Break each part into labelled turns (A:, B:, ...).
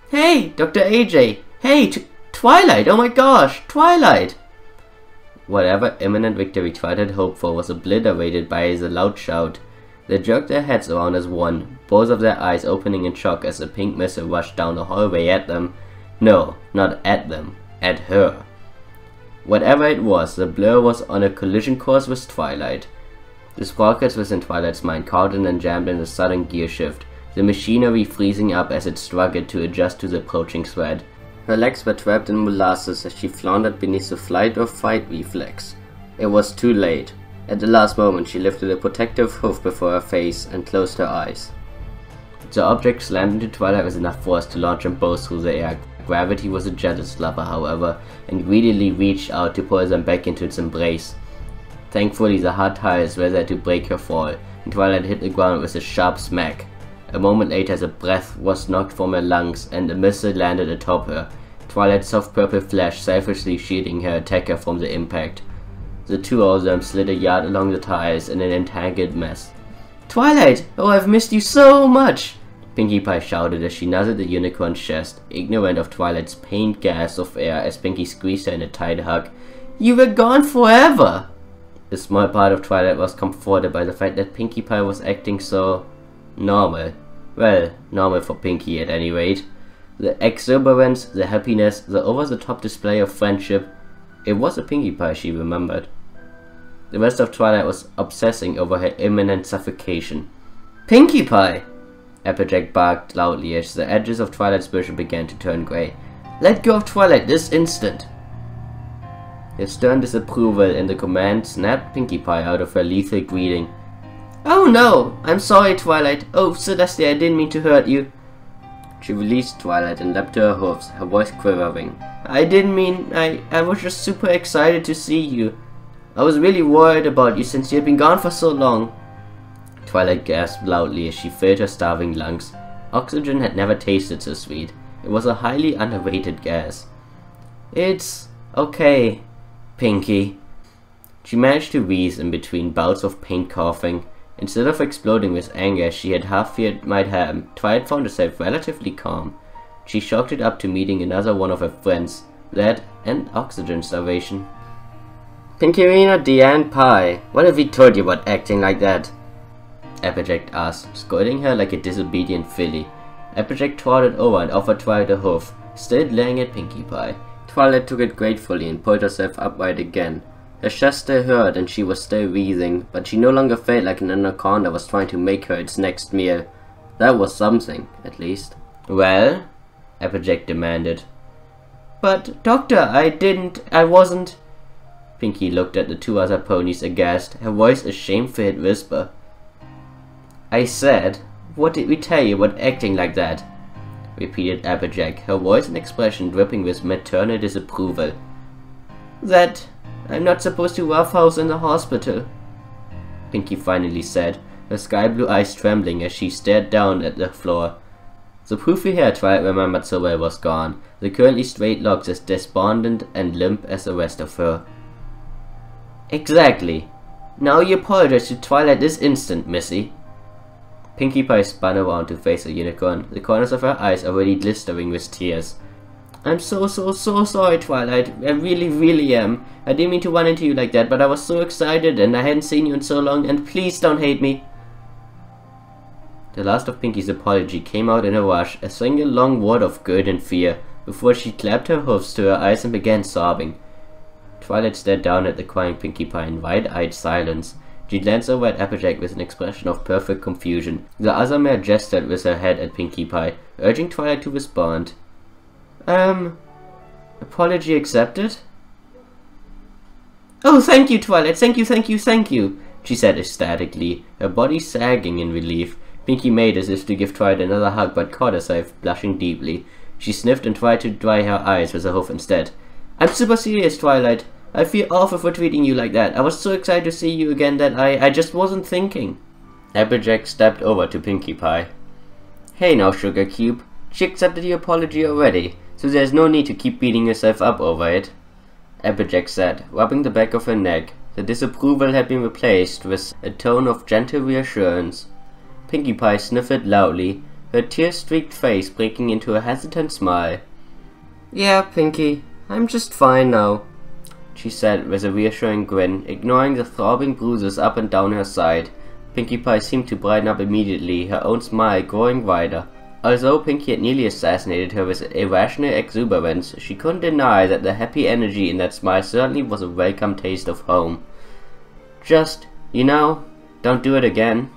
A: Hey, Dr. AJ! Hey, Twilight! Oh my gosh, Twilight! Whatever imminent victory Twilight hoped for was obliterated by his loud shout. They jerked their heads around as one, both of their eyes opening in shock as a pink missile rushed down the hallway at them. No, not at them, at her. Whatever it was, the blur was on a collision course with Twilight. The sprockets within Twilight's mind caught and jammed in a sudden gear shift, the machinery freezing up as it struggled to adjust to the approaching threat. Her legs were trapped in molasses as she floundered beneath the flight or fight reflex. It was too late. At the last moment she lifted a protective hoof before her face and closed her eyes. The object slammed into Twilight with enough force to launch them both through the air. Gravity was a jealous lover, however, and greedily reached out to pull them back into its embrace. Thankfully the hard tiles were there to break her fall, and Twilight hit the ground with a sharp smack. A moment later the breath was knocked from her lungs and a missile landed atop her, Twilight's soft purple flash selfishly shielding her attacker from the impact. The two of them slid a yard along the tiles in an entangled mess. "Twilight! Oh, I've missed you so much!" Pinkie Pie shouted as she nuzzled the unicorn's chest, ignorant of Twilight's pained gasp of air as Pinkie squeezed her in a tight hug. "You were gone forever!" A small part of Twilight was comforted by the fact that Pinkie Pie was acting so normal. Well, normal for Pinkie at any rate. The exuberance, the happiness, the over-the-top display of friendship. It was a Pinkie Pie she remembered. The rest of Twilight was obsessing over her imminent suffocation. "Pinkie Pie!" Applejack barked loudly as the edges of Twilight's vision began to turn grey. "Let go of Twilight this instant!" His stern disapproval in the command snapped Pinkie Pie out of her lethal greeting. "Oh no! I'm sorry, Twilight. Oh, Celeste, I didn't mean to hurt you." She released Twilight and leapt to her hoofs, her voice quivering. "I didn't mean... I was just super excited to see you. I was really worried about you since you had been gone for so long." Twilight gasped loudly as she filled her starving lungs. Oxygen had never tasted so sweet. It was a highly underrated gas. "It's okay, Pinkie." She managed to wheeze in between bouts of pain coughing. Instead of exploding with anger she had half feared might happen, Twilight found herself relatively calm. She chalked it up to meeting another one of her friends, that and oxygen starvation. "Pinkerina Deanne Pie, what have we told you about acting like that?" Applejack asked, scolding her like a disobedient filly. Applejack trotted over and offered Twilight a hoof, still glaring at Pinkie Pie. Twilight took it gratefully and pulled herself upright again. Her chest still hurt and she was still wheezing, but she no longer felt like an anaconda was trying to make her its next meal. That was something, at least. "Well?" Applejack demanded. "But, Doctor, I wasn't..." Pinkie looked at the two other ponies aghast, her voice a shame-filled whisper. "I said, what did we tell you about acting like that?" repeated Applejack, her voice and expression dripping with maternal disapproval. "That I'm not supposed to roughhouse in the hospital," Pinkie finally said, her sky-blue eyes trembling as she stared down at the floor. The poofy hair Twilight remembered so well was gone, the currently straight locks as despondent and limp as the rest of her. "Exactly. Now you apologize to Twilight this instant, Missy." Pinkie Pie spun around to face the unicorn, the corners of her eyes already glistering with tears. "I'm so sorry, Twilight. I really am. I didn't mean to run into you like that, but I was so excited and I hadn't seen you in so long, and please don't hate me." The last of Pinkie's apology came out in a rush, a single long word of guilt and fear, before she clapped her hoofs to her eyes and began sobbing. Twilight stared down at the crying Pinkie Pie in wide-eyed silence. She glanced over at Applejack with an expression of perfect confusion. The other mare gestured with her head at Pinkie Pie, urging Twilight to respond. Apology accepted?" "Oh, thank you, Twilight, thank you," she said ecstatically, her body sagging in relief. Pinkie made as if to give Twilight another hug, but caught herself, blushing deeply. She sniffed and tried to dry her eyes with her hoof instead. "I'm super serious, Twilight. I feel awful for treating you like that. I was so excited to see you again that I just wasn't thinking." Applejack stepped over to Pinkie Pie. "Hey now, Sugar Cube. She accepted your apology already, so there's no need to keep beating yourself up over it," Applejack said, rubbing the back of her neck. The disapproval had been replaced with a tone of gentle reassurance. Pinkie Pie sniffled loudly, her tear-streaked face breaking into a hesitant smile. "Yeah, Pinky, I'm just fine now," she said with a reassuring grin, ignoring the throbbing bruises up and down her side. Pinkie Pie seemed to brighten up immediately, her own smile growing wider. Although Pinkie had nearly assassinated her with irrational exuberance, she couldn't deny that the happy energy in that smile certainly was a welcome taste of home. "Just, don't do it again."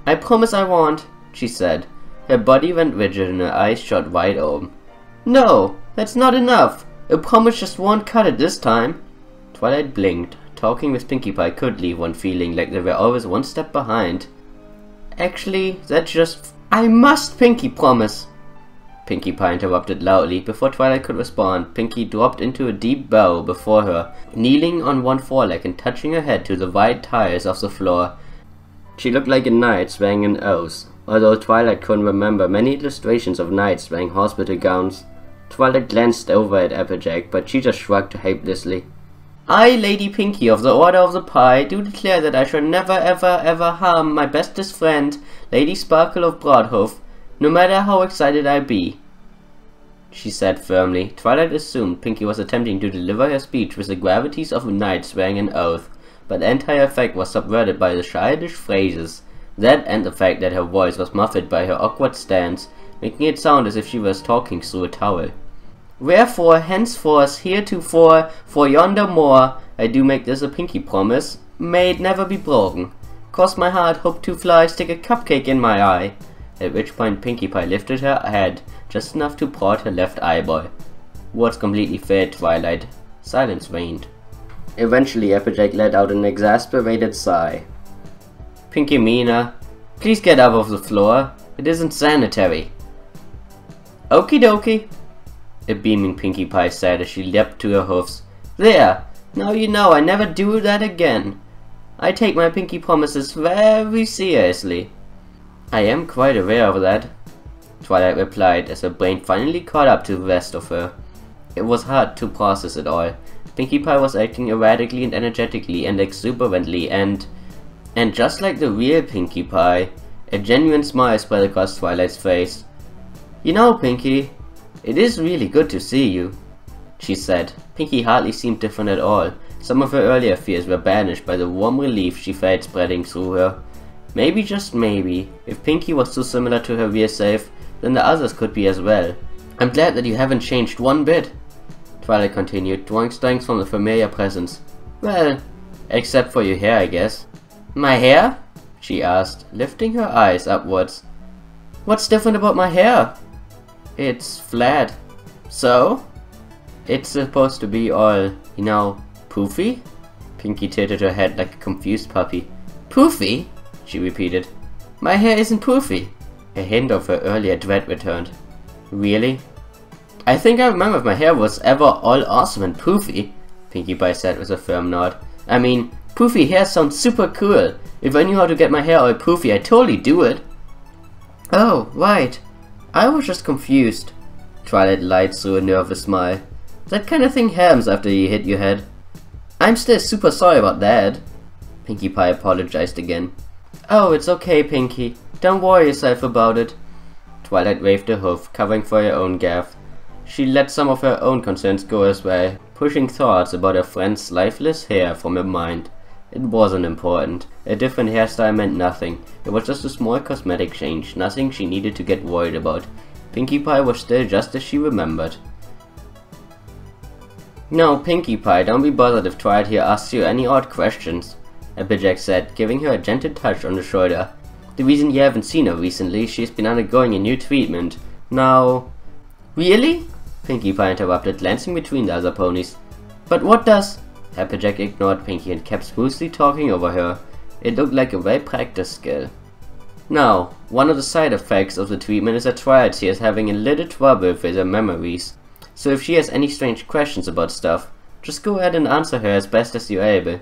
A: "I promise I won't," she said. Her body went rigid and her eyes shot wide open. "No, that's not enough. A promise just won't cut it this time." Twilight blinked. Talking with Pinkie Pie could leave one feeling like they were always one step behind. "Actually, that's just... I must Pinkie promise!" Pinkie Pie interrupted loudly. Before Twilight could respond, Pinkie dropped into a deep bow before her, kneeling on one foreleg and touching her head to the white tiles of the floor. She looked like a knight wearing an oath, although Twilight couldn't remember many illustrations of knights wearing hospital gowns. Twilight glanced over at Applejack, but she just shrugged helplessly. "I, Lady Pinkie of the Order of the Pie, do declare that I shall never ever harm my bestest friend, Lady Sparkle of Broadhoof, no matter how excited I be," she said firmly. Twilight assumed Pinkie was attempting to deliver her speech with the gravities of a knight swearing an oath, but the entire effect was subverted by the childish phrases. That and the fact that her voice was muffled by her awkward stance, making it sound as if she was talking through a towel. "Wherefore, henceforth, heretofore, for yonder more, I do make this a Pinkie promise, may it never be broken. Cross my heart, hope to fly, stick a cupcake in my eye." At which point Pinkie Pie lifted her head just enough to prod her left eyeball. Words completely failed Twilight. Silence reigned. Eventually Applejack let out an exasperated sigh. "Pinkie Mina, please get up off the floor. It isn't sanitary." "Okie dokie," a beaming Pinkie Pie said as she leapt to her hoofs. "There! Now you know I never do that again. I take my Pinkie promises very seriously." "I am quite aware of that," Twilight replied as her brain finally caught up to the rest of her. It was hard to process it all. Pinkie Pie was acting erratically and energetically and exuberantly and just like the real Pinkie Pie, a genuine smile spread across Twilight's face. Pinkie, it is really good to see you," she said. Pinkie hardly seemed different at all. Some of her earlier fears were banished by the warm relief she felt spreading through her. Maybe, just maybe, if Pinkie was too similar to her real self, then the others could be as well. "I'm glad that you haven't changed one bit," Twilight continued, drawing strength from the familiar presence. "Well, except for your hair, I guess." "My hair?" she asked, lifting her eyes upwards. "What's different about my hair?" "It's flat." "So?" "It's supposed to be all, poofy?" Pinkie tilted her head like a confused puppy. "Poofy?" she repeated. "My hair isn't poofy." A hint of her earlier dread returned. "Really?" "I think I remember if my hair was ever all awesome and poofy," Pinkie Pie said with a firm nod. "I mean, poofy hair sounds super cool. If I knew how to get my hair all poofy, I'd totally do it." "Oh, right. I was just confused." Twilight lied through a nervous smile. "That kind of thing happens after you hit your head." "I'm still super sorry about that." Pinkie Pie apologized again. "Oh, it's okay, Pinkie. Don't worry yourself about it." Twilight waved her hoof, covering for her own gaffe. She let some of her own concerns go as well, pushing thoughts about her friend's lifeless hair from her mind. It wasn't important. A different hairstyle meant nothing. It was just a small cosmetic change, nothing she needed to get worried about. Pinkie Pie was still just as she remembered. "No, Pinkie Pie, don't be bothered if Twilight here asks you any odd questions," Applejack said, giving her a gentle touch on the shoulder. "The reason you haven't seen her recently, she's been undergoing a new treatment. Now..." "Really?" Pinkie Pie interrupted, glancing between the other ponies. "But what does..." Applejack ignored Pinkie and kept smoothly talking over her. It looked like a well-practiced skill. "Now, one of the side effects of the treatment is that Twilight here is having a little trouble with her memories. So if she has any strange questions about stuff, just go ahead and answer her as best as you're able.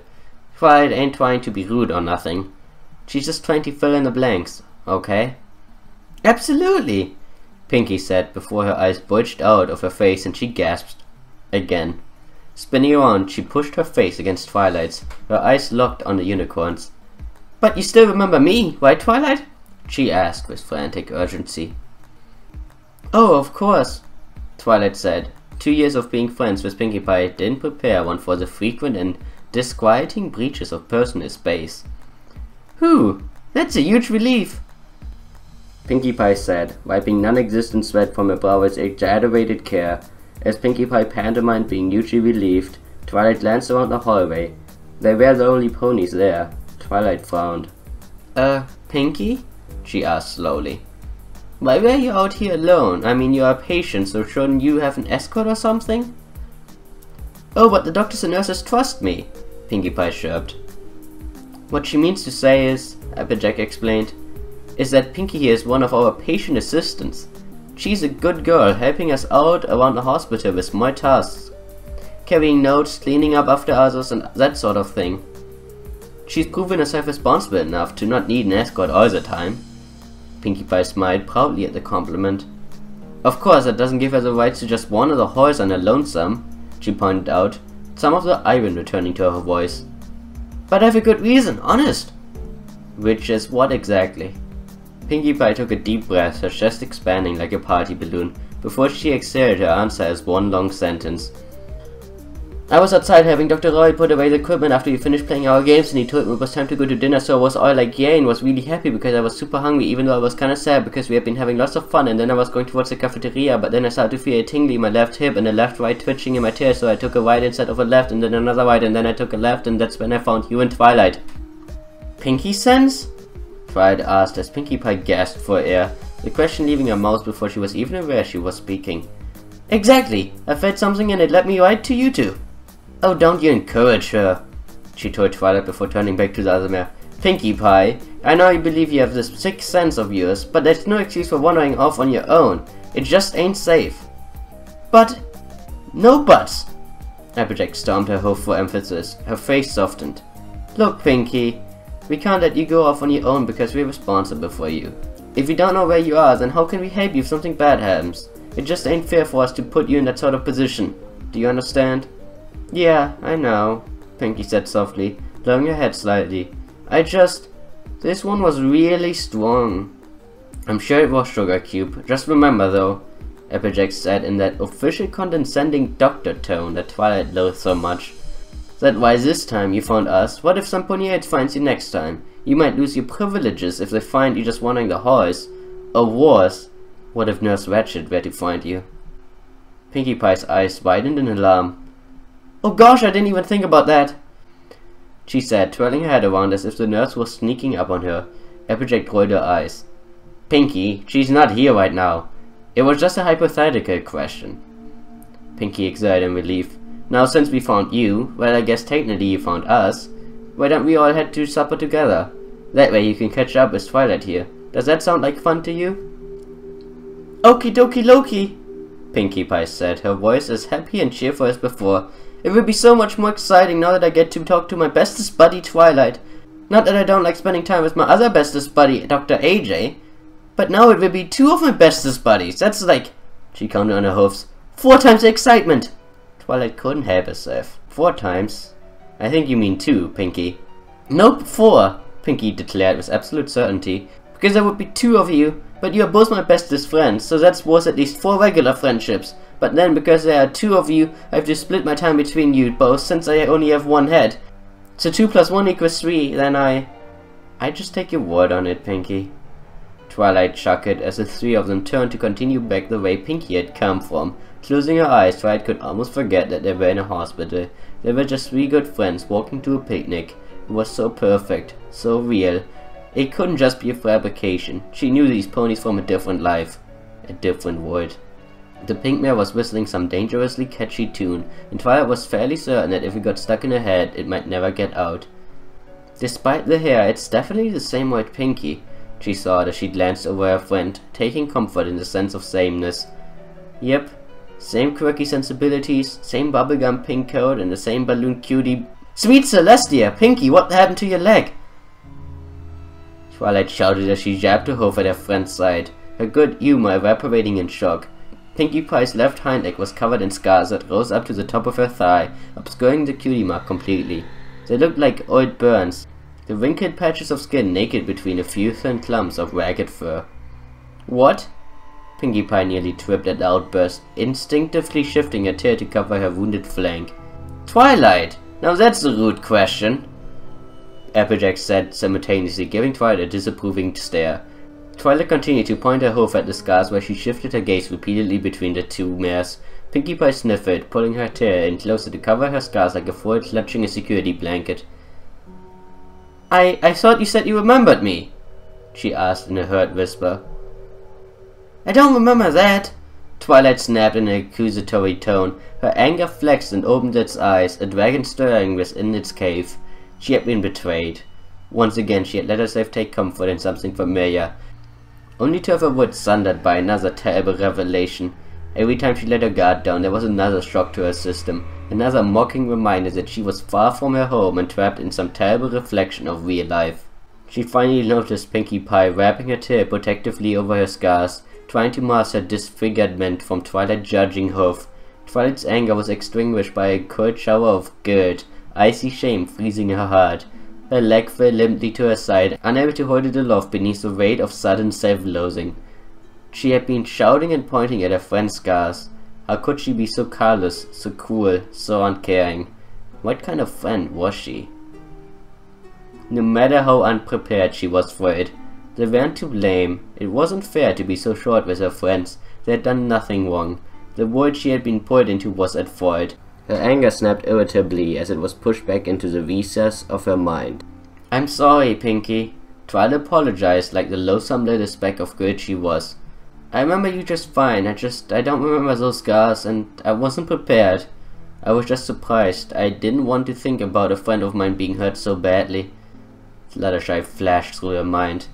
A: Twilight ain't trying to be rude or nothing. She's just trying to fill in the blanks, okay?" "Absolutely," Pinkie said before her eyes bulged out of her face and she gasped. Again. Spinning around, she pushed her face against Twilight's, her eyes locked on the unicorns. "But you still remember me, right, Twilight?" she asked with frantic urgency. Oh, of course, Twilight said. 2 years of being friends with Pinkie Pie didn't prepare one for the frequent and disquieting breaches of personal space. Whew, that's a huge relief, Pinkie Pie said, wiping non-existent sweat from her brow with exaggerated care. As Pinkie Pie pantomimed being hugely relieved, Twilight glanced around the hallway. They were the only ponies there. Twilight frowned. Pinkie? She asked slowly. Why were you out here alone? I mean, you are a patient, so shouldn't you have an escort or something? Oh, but the doctors and nurses trust me, Pinkie Pie chirped. What she means to say is, Applejack explained, is that Pinkie here is one of our patient assistants. She's a good girl, helping us out around the hospital with more tasks. Carrying notes, cleaning up after others, and that sort of thing. She's proven herself responsible enough to not need an escort all the time. Pinkie Pie smiled proudly at the compliment. Of course, that doesn't give her the right to just wander the halls on her lonesome, she pointed out, some of the iron returning to her voice. But I have a good reason, honest. Which is what exactly? Pinkie Pie took a deep breath, her chest expanding like a party balloon, before she exhaled her answer as one long sentence. I was outside having Dr. Roy put away the equipment after we finished playing our games, and he told me it was time to go to dinner, so I was all like yay and was really happy because I was super hungry, even though I was kinda sad because we had been having lots of fun, and then I was going towards the cafeteria, but then I started to feel a tingly in my left hip and a left-right twitching in my tail, so I took a right instead of a left, and then another right, and then I took a left, and that's when I found you and Twilight. Pinkie sense? Twilight asked as Pinkie Pie gasped for air, the question leaving her mouth before she was even aware she was speaking. Exactly! I felt something and it led me right to you two. Oh, don't you encourage her, she told Twilight before turning back to the other mare. Pinkie Pie, I know you believe you have this sixth sense of yours, but that's no excuse for wandering off on your own. It just ain't safe. But... no buts! Applejack stomped her hoof for emphasis. Her face softened. Look, Pinkie, we can't let you go off on your own because we're responsible for you. If we don't know where you are, then how can we help you if something bad happens? It just ain't fair for us to put you in that sort of position. Do you understand? Yeah, I know, Pinkie said softly, lowering her head slightly. This one was really strong. I'm sure it was, Sugar Cube. Just remember though, Applejack said in that official condescending doctor tone that Twilight loathed so much, that why this time you found us, what if some pony else finds you next time? You might lose your privileges if they find you just wandering the halls. Or worse, what if Nurse Ratched were to find you? Pinkie Pie's eyes widened in alarm. Oh gosh, I didn't even think about that, she said, twirling her head around as if the nurse was sneaking up on her. Applejack rolled her eyes. Pinkie, she's not here right now. It was just a hypothetical question. Pinkie exhaled in relief. Now since we found you, well I guess technically you found us, why don't we all head to supper together? That way you can catch up with Twilight here. Does that sound like fun to you? Okie dokie Loki, Pinkie Pie said, her voice as happy and cheerful as before. It will be so much more exciting now that I get to talk to my bestest buddy Twilight. Not that I don't like spending time with my other bestest buddy, Dr. AJ, but now it will be 2 of my bestest buddies. That's like, she counted on her hoofs, 4 times the excitement. Twilight couldn't help herself. 4 times? I think you mean 2, Pinkie. Nope, 4, Pinkie declared with absolute certainty, because there would be 2 of you, but you are both my bestest friends, so that's worth at least 4 regular friendships. But then, because there are 2 of you, I have to split my time between you both, since I only have 1 head. So 2 plus 1 equals 3, then I just take your word on it, Pinkie. Twilight chuckled as the 3 of them turned to continue back the way Pinkie had come from. Closing her eyes, Twilight could almost forget that they were in a hospital. They were just 3 good friends walking to a picnic. It was so perfect, so real. It couldn't just be a fabrication. She knew these ponies from a different life, a different world. The pink mare was whistling some dangerously catchy tune, and Twilight was fairly certain that if it got stuck in her head, it might never get out. Despite the hair, it's definitely the same white Pinkie, she thought as she glanced over her friend, taking comfort in the sense of sameness. Yep, same quirky sensibilities, same bubblegum pink coat, and the same balloon cutie. Sweet Celestia! Pinkie, what happened to your leg? Twilight shouted as she jabbed her hoof at her friend's side, her good humor evaporating in shock. Pinkie Pie's left hind leg was covered in scars that rose up to the top of her thigh, obscuring the cutie mark completely. They looked like old burns, the wrinkled patches of skin naked between a few thin clumps of ragged fur. What? Pinkie Pie nearly tripped at the outburst, instinctively shifting her tail to cover her wounded flank. Twilight! Now that's a rude question, Applejack said, simultaneously giving Twilight a disapproving stare. Twilight continued to point her hoof at the scars where she shifted her gaze repeatedly between the two mares. Pinkie Pie sniffled, pulling her tail in closer to cover her scars like a foil clutching a security blanket. I thought you said you remembered me, she asked in a hurt whisper. I don't remember that, Twilight snapped in an accusatory tone. Her anger flexed and opened its eyes, a dragon stirring within its cave. She had been betrayed. Once again she had let herself take comfort in something familiar, only to have her wits sundered by another terrible revelation. Every time she let her guard down, there was another shock to her system, another mocking reminder that she was far from her home and trapped in some terrible reflection of real life. She finally noticed Pinkie Pie wrapping her tail protectively over her scars, trying to mask her disfigurement from Twilight's judging hoof. Twilight's anger was extinguished by a cold shower of guilt, icy shame freezing her heart. Her leg fell limply to her side, unable to hold it aloft beneath the weight of sudden self-loathing. She had been shouting and pointing at her friend's scars. How could she be so callous, so cruel, so uncaring? What kind of friend was she? No matter how unprepared she was for it, they weren't to blame. It wasn't fair to be so short with her friends. They had done nothing wrong. The world she had been pulled into was at fault. Her anger snapped irritably as it was pushed back into the recess of her mind. I'm sorry, Pinkie. Twilight apologized like the loathsome little speck of guilt she was. I remember you just fine. I don't remember those scars, and I wasn't prepared. I was just surprised. I didn't want to think about a friend of mine being hurt so badly. Fluttershy flashed through her mind.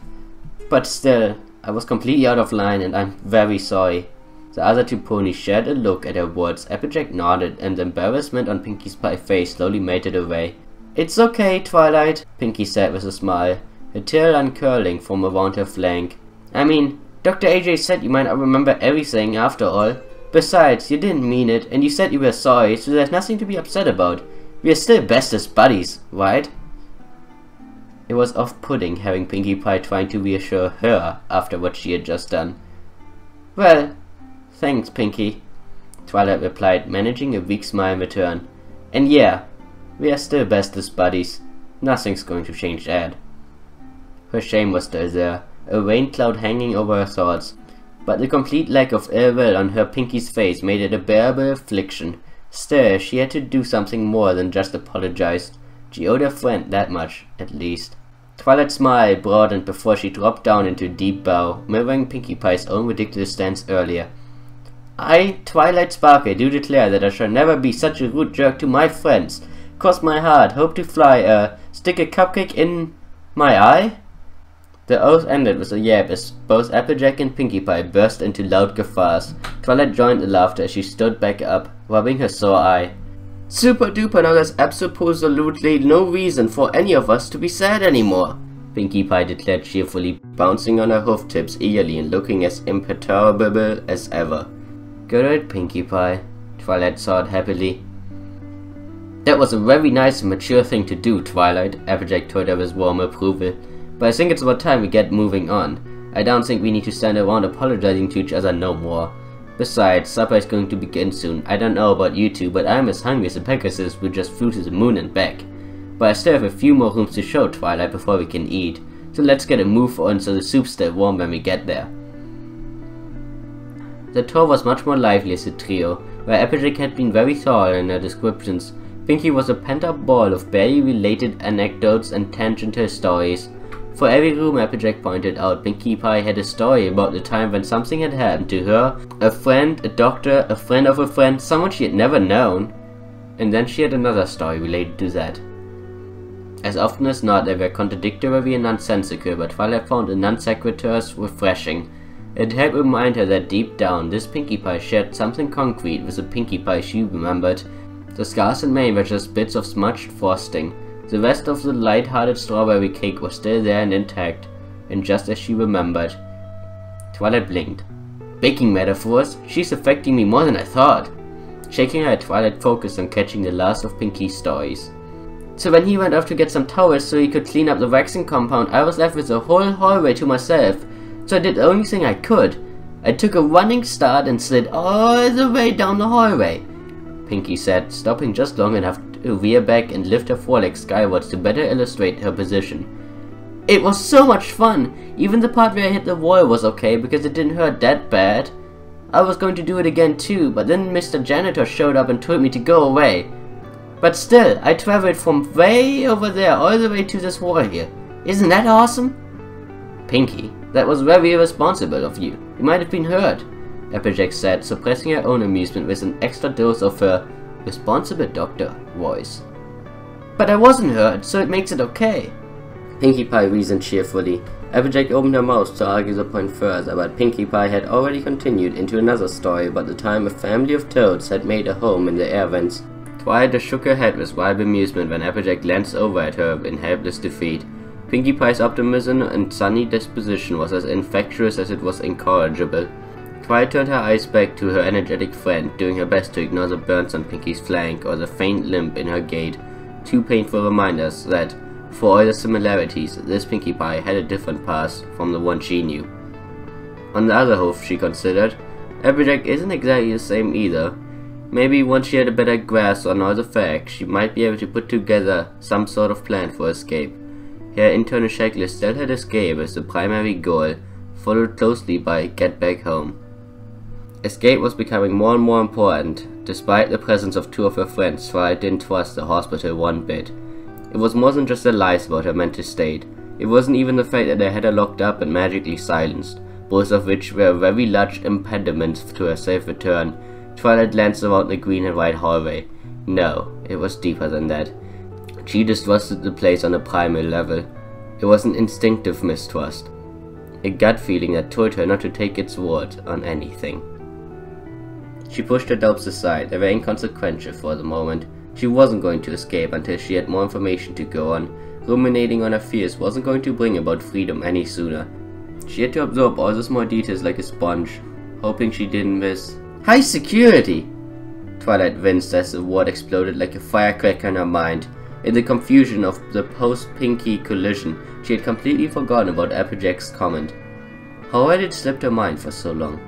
A: But still, I was completely out of line, and I'm very sorry. The other two ponies shared a look at her words. Applejack nodded, and the embarrassment on Pinkie Pie's face slowly melted away. It's okay, Twilight, Pinkie said with a smile, her tail uncurling from around her flank. I mean, Dr. AJ said you might not remember everything after all. Besides, you didn't mean it, and you said you were sorry, so there's nothing to be upset about. We are still bestest buddies, right? It was off-putting having Pinkie Pie trying to reassure her after what she had just done. Well, thanks, Pinkie, Twilight replied, managing a weak smile in return. And yeah, we are still bestest buddies. Nothing's going to change that. Her shame was still there, a rain cloud hanging over her thoughts, but the complete lack of ill will on her Pinkie's face made it a bearable affliction. Still, she had to do something more than just apologize. She owed her friend that much, at least. Twilight's smile broadened before she dropped down into a deep bow, mirroring Pinkie Pie's own ridiculous stance earlier. I, Twilight Sparkle, do declare that I shall never be such a rude jerk to my friends. Cross my heart, hope to fly, stick a cupcake in my eye? The oath ended with a yap as both Applejack and Pinkie Pie burst into loud guffaws. Twilight joined the laughter as she stood back up, rubbing her sore eye. Super duper, now there's absolutely no reason for any of us to be sad anymore, Pinkie Pie declared cheerfully, bouncing on her hoof tips eagerly and looking as imperturbable as ever. Good, Pinkie Pie, Twilight sighed happily. That was a very nice and mature thing to do, Twilight, Applejack told her with warm approval. But I think it's about time we get moving on. I don't think we need to stand around apologizing to each other no more. Besides, supper is going to begin soon. I don't know about you two, but I'm as hungry as a Pegasus who just flew to the moon and back. But I still have a few more rooms to show, Twilight, before we can eat. So let's get a move on so the soup's still warm when we get there. The tour was much more lively as a trio, where Applejack had been very thorough in her descriptions. Pinkie was a pent-up ball of barely related anecdotes and tangential stories. For every room, Applejack pointed out, Pinkie Pie had a story about the time when something had happened to her, a friend, a doctor, a friend of a friend, someone she had never known. And then she had another story related to that. As often as not, they were contradictory and nonsensical, but Twilight found the non-sequiturs refreshing. It helped remind her that deep down, this Pinkie Pie shared something concrete with the Pinkie Pie she remembered. The scars and mane were just bits of smudged frosting. The rest of the light-hearted strawberry cake was still there and intact, and just as she remembered. Twilight blinked. Baking metaphors? She's affecting me more than I thought. Shaking her head, Twilight focused on catching the last of Pinkie's stories. So when he went off to get some towels so he could clean up the vaccine compound, I was left with the whole hallway to myself. So I did the only thing I could. I took a running start and slid all the way down the hallway, Pinky said, stopping just long enough to veer back and lift her foreleg skywards to better illustrate her position. It was so much fun! Even the part where I hit the wall was okay because it didn't hurt that bad. I was going to do it again too, but then Mr. Janitor showed up and told me to go away. But still, I traveled from way over there all the way to this wall here. Isn't that awesome? Pinky, that was very irresponsible of you. You might have been hurt, Applejack said, suppressing her own amusement with an extra dose of her responsible doctor voice. But I wasn't hurt, so it makes it okay. Pinkie Pie reasoned cheerfully. Applejack opened her mouth to argue the point further, but Pinkie Pie had already continued into another story about the time a family of toads had made a home in the air vents. Twilight shook her head with wild amusement when Applejack glanced over at her in helpless defeat. Pinkie Pie's optimism and sunny disposition was as infectious as it was incorrigible. Twilight turned her eyes back to her energetic friend, doing her best to ignore the burns on Pinkie's flank or the faint limp in her gait, two painful reminders that, for all the similarities, this Pinkie Pie had a different past from the one she knew. On the other hoof, she considered, Applejack isn't exactly the same either. Maybe once she had a better grasp on all the facts, she might be able to put together some sort of plan for escape. Her internal checklist still had escape as the primary goal, followed closely by get back home. Escape was becoming more and more important. Despite the presence of two of her friends, Twilight didn't trust the hospital one bit. It was more than just the lies about her mental state. It wasn't even the fact that they had her locked up and magically silenced, both of which were very large impediments to her safe return. Twilight glanced around the green and white hallway. No, it was deeper than that. She distrusted the place on a primal level. It was an instinctive mistrust. A gut feeling that told her not to take its word on anything. She pushed her doubts aside. They were inconsequential for the moment. She wasn't going to escape until she had more information to go on. Ruminating on her fears wasn't going to bring about freedom any sooner. She had to absorb all the small details like a sponge, hoping she didn't miss high security. Twilight winced as the word exploded like a firecracker in her mind. In the confusion of the post-Pinky collision, she had completely forgotten about Applejack's comment. How had it slipped her mind for so long?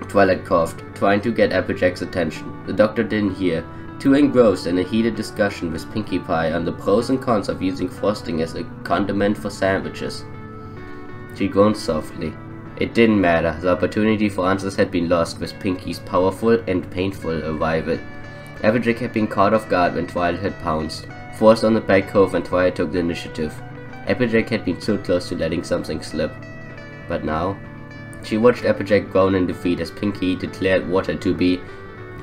A: Twilight coughed, trying to get Applejack's attention. The doctor didn't hear, too engrossed in a heated discussion with Pinkie Pie on the pros and cons of using frosting as a condiment for sandwiches. She groaned softly. It didn't matter, the opportunity for answers had been lost with Pinkie's powerful and painful arrival. Applejack had been caught off guard when Twilight had pounced, forced on the back hove when Twilight took the initiative. Applejack had been so close to letting something slip. But now, she watched Applejack groan in defeat as Pinkie declared water to be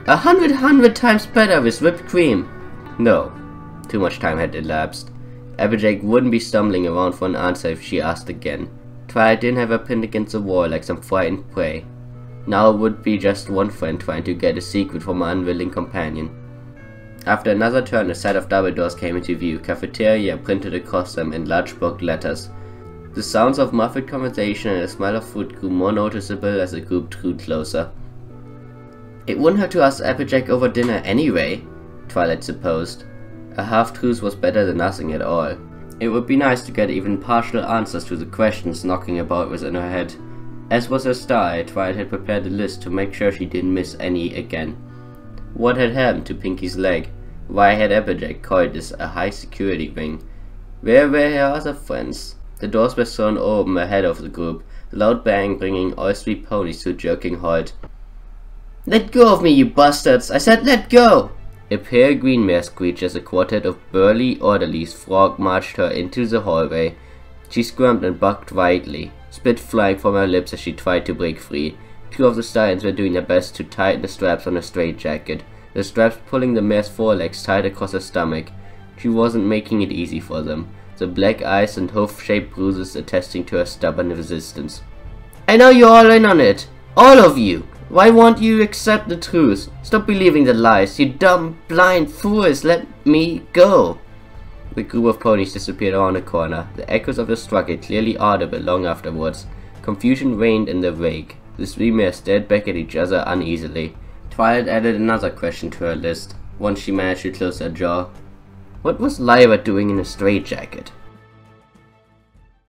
A: 100 times better with whipped cream. No, too much time had elapsed. Applejack wouldn't be stumbling around for an answer if she asked again. Twilight didn't have her pinned against the wall like some frightened prey. Now it would be just one friend trying to get a secret from an unwilling companion. After another turn, a set of double doors came into view, cafeteria printed across them in large block letters. The sounds of muffled conversation and the smell of food grew more noticeable as the group drew closer. It wouldn't hurt to ask Applejack over dinner anyway, Twilight supposed. A half-truth was better than nothing at all. It would be nice to get even partial answers to the questions knocking about within her head. As was her style, Twilight had prepared a list to make sure she didn't miss any again. What had happened to Pinkie's leg? Why had Applejack called this a high-security ring? Where were her other friends? The doors were thrown open ahead of the group, the loud bang bringing all three ponies to a jerking halt. "Let go of me, you bastards! I said let go!" A pale green mare screeched as a quartet of burly orderlies frog marched her into the hallway. She squirmed and bucked wildly, spit flying from her lips as she tried to break free. Two of the stallions were doing their best to tighten the straps on her straitjacket, the straps pulling the mare's forelegs tight across her stomach. She wasn't making it easy for them, the black eyes and hoof-shaped bruises attesting to her stubborn resistance. "I know you're all in on it! All of you! Why won't you accept the truth? Stop believing the lies, you dumb, blind fools! Let me go!" The group of ponies disappeared around a corner, the echoes of the struggle clearly audible long afterwards. Confusion reigned in the wake. The three mares stared back at each other uneasily. Twilight added another question to her list, once she managed to close her jaw. What was Lyra doing in a straitjacket?